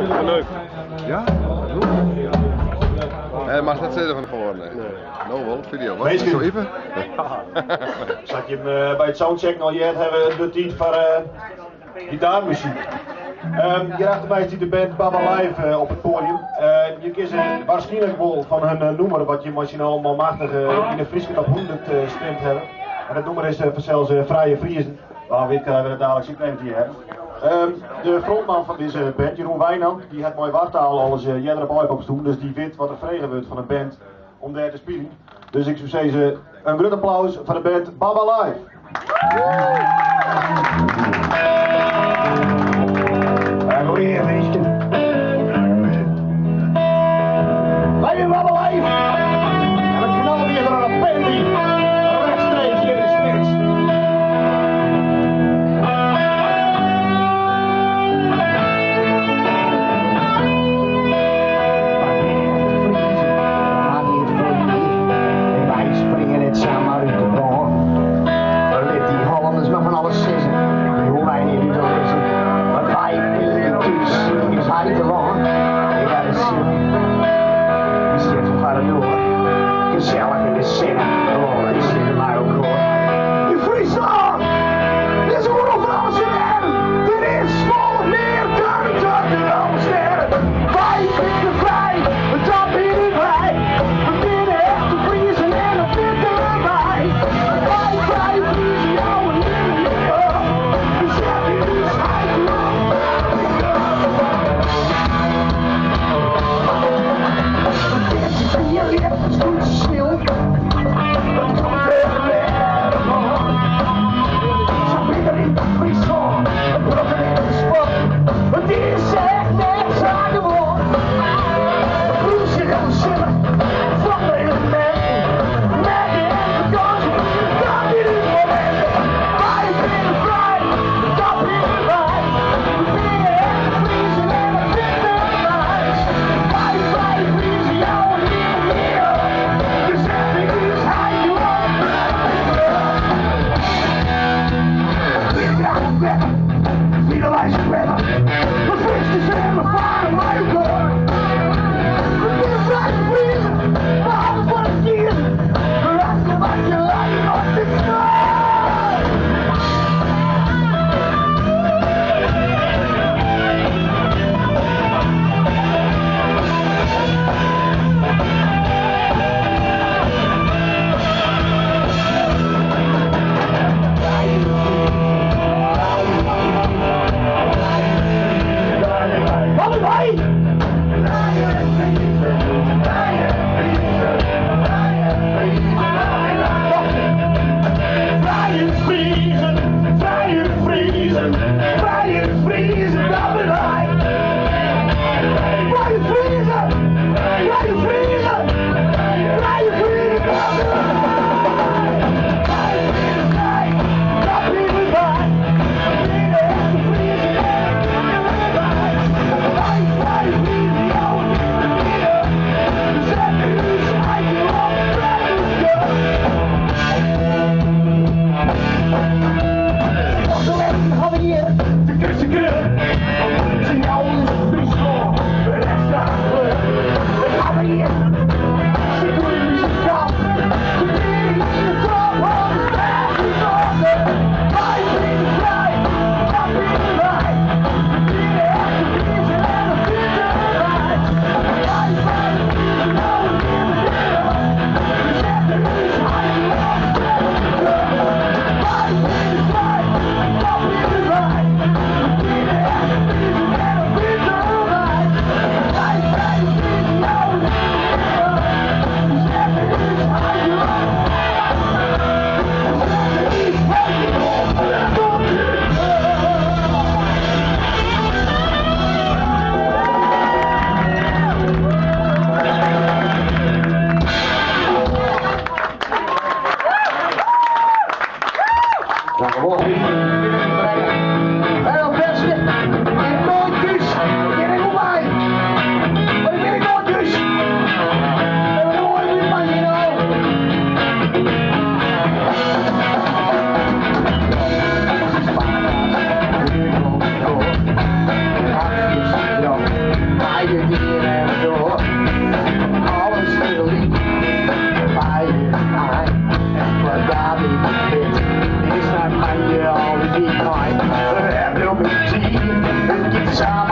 Geneukt. Ja? Mag je net zeggen van tevoren? Nee. Nou wel, video. Wat is zo even? Zag je hem bij het soundchecken al jaren hebben de team van gitaarmuziek. Hier achter mij ziet de band Baba Live op het podium. Je kiest waarschijnlijk wel van hun nummer wat je misschien allemaal machtig in de Friese top 100 stemt hebben. En dat nummer is zelfs Vrije Vriezen. Waar we het dadelijk zien hier hebben. De frontman van deze band, Jeroen Wijnand, die heeft mooi wartaal alles jaren op doen, dus die weet wat er vregen wordt van een band om daar te spelen. Dus ik zou zeggen, een groot applaus voor de band Baba Live. Goeie feestje. Wij Baba Live. En we knallen weer door een pandy. Rechtstreeks hier in de spits. Gezellig in de zinnen, oh, die zitten mij ook hoor. In Friesland, dit is gewoon van alles in hem. Dit is vol meer dan het de Amsterdam. Wij zitten vrij, dat ben ik wij. We binnen echt te vriezen en dat zitten we bij. Wij vriezen jou en jullie. We zetten je schijf op. Jullie hebben het goed stil. Het is echt net zaken geworden. Proef zich aan de zillen van de elementen. Met de vakantie, dat in het moment. Wij vinden vrij, dat vinden wij. We vinden echt vriezen en dat vinden wij. Wij vriezen jou en meer. De zetting is hij gewoon. Wieder wijze kwellen. We visten ze en we varen maar ook door. We kunnen blijven vliegen. We houden van het dier. We laten wat je lijkt op de knoop. Samen